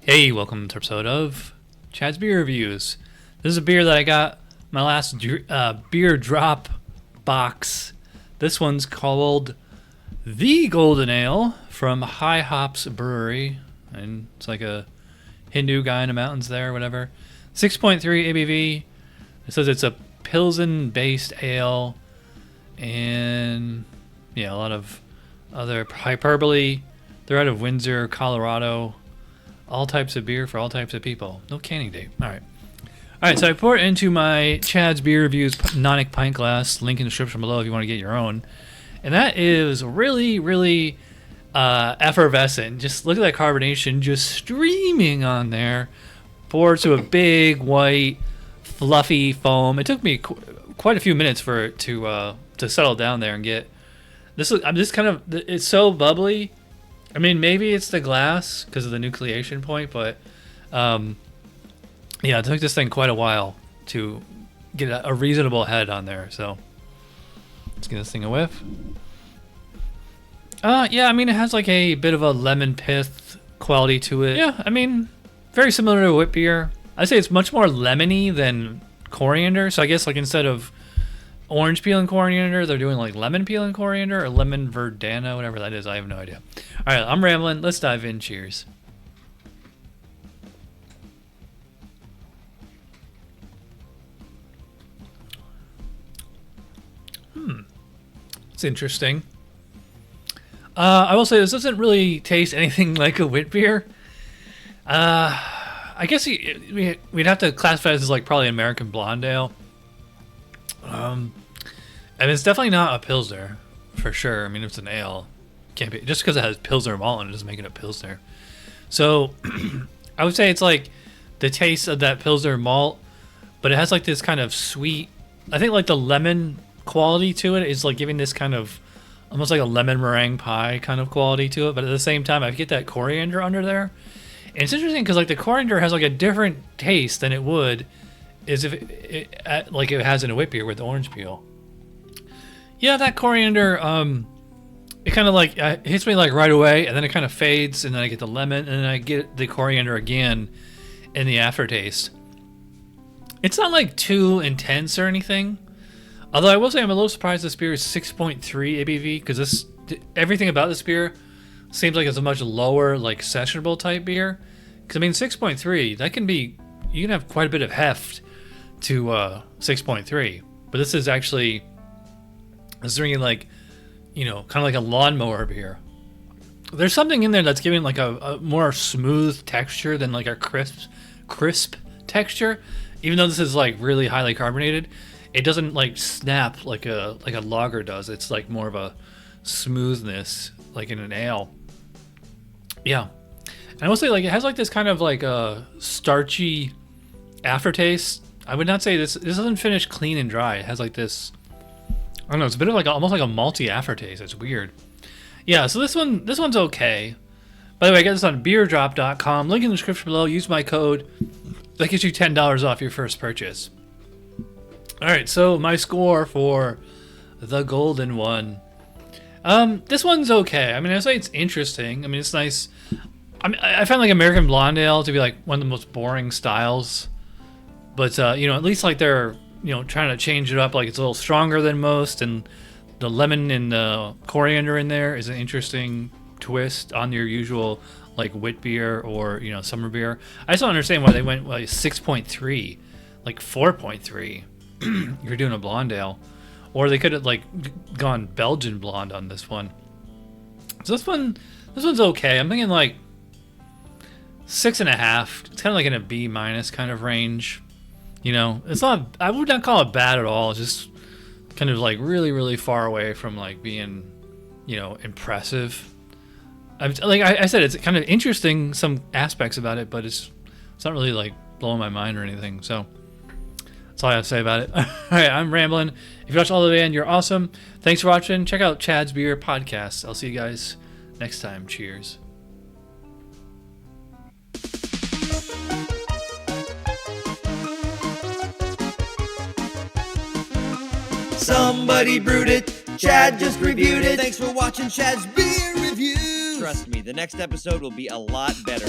Hey, welcome to episode of Chad's Beer Reviews. This is a beer that I got my last beer drop box. This one's called the Golden Ale from 𝗙𝗲𝗄𝗏 Brewery, and it's like a Hindu guy in the mountains there, or whatever. 6.3 ABV. It says it's a pilsen-based ale, and yeah, a lot of other hyperbole. They're out of Windsor, Colorado. All types of beer for all types of people. No canning date. All right, so I poured it into my Chad's Beer Reviews Nonic pint glass. Link in the description below if you want to get your own. And that is really, really effervescent. Just look at that carbonation just streaming on there. Poured to a big, white, fluffy foam. It took me quite a few minutes for it to settle down there and get... I'm just kind of... It's so bubbly. I mean, maybe it's the glass because of the nucleation point, but yeah, it took this thing quite a while to get a reasonable head on there. So let's give this thing a whiff. Yeah, I mean, it has like a bit of a lemon pith quality to it. Yeah, I mean, very similar to wit beer. I'd say it's much more lemony than coriander. So I guess like instead of orange peel and coriander, they're doing like lemon peel and coriander or lemon verbena, whatever that is. I have no idea. All right, I'm rambling. Let's dive in. Cheers. It's interesting. I will say this doesn't really taste anything like a wit beer. I guess we'd have to classify this as like probably American blonde ale. And it's definitely not a pilsner, for sure. I mean, it's an ale. Can't be just because it has pilsner malt in it doesn't make it a pilsner. So, I would say it's like the taste of that pilsner malt, but it has like this kind of sweet. I think like the lemon quality to it is like giving this kind of almost like a lemon meringue pie kind of quality to it. But at the same time, I get that coriander under there. And it's interesting because like the coriander has like a different taste than it would is if like it has in a wit beer with the orange peel. Yeah, that coriander, it kind of like hits me like right away, and then it kind of fades, and then I get the lemon, and then I get the coriander again in the aftertaste. It's not like too intense or anything, although I will say I'm a little surprised this beer is 6.3 ABV because everything about this beer seems like it's a much lower like sessionable type beer. Because I mean 6.3, that can be, you can have quite a bit of heft to 6.3, but this is actually. It's drinking like, you know, kind of like a lawnmower beer. There's something in there that's giving like a more smooth texture than like a crisp texture. Even though this is like really highly carbonated, it doesn't like snap like a lager does. It's like more of a smoothness like in an ale. Yeah, and I will say like it has like this kind of like a starchy aftertaste. I would not say this doesn't finish clean and dry. It has like this. I don't know, it's a bit of like almost like a malty aftertaste. It's weird. Yeah, so this one's okay. By the way, I got this on beerdrop.com. Link in the description below. Use my code. That gets you $10 off your first purchase. Alright, so my score for the golden one. This one's okay. I mean, I say it's interesting. I mean, it's nice. I find like American Blonde Ale to be like one of the most boring styles. But, you know, at least like they're... you know, trying to change it up, like it's a little stronger than most, and the lemon and the coriander in there is an interesting twist on your usual like wit beer or, you know, summer beer. I just don't understand why they went like 6.3, like 4.3 if you're doing a blonde ale, or they could have like gone Belgian blonde on this one. So this one's okay. I'm thinking like 6.5. It's kind of like in a B- kind of range. You know, it's not, I would not call it bad at all. It's just kind of like really, really far away from like being, you know, impressive. Like I said, it's kind of interesting, some aspects about it, but it's not really like blowing my mind or anything. So that's all I have to say about it. All right, I'm rambling. If you watched all the way in, you're awesome. Thanks for watching. Check out Chad's Beer Podcast. I'll see you guys next time. Cheers. Somebody brewed it, Chad just reviewed it. Thanks for watching Chad's Beer Reviews. Trust me, the next episode will be a lot better.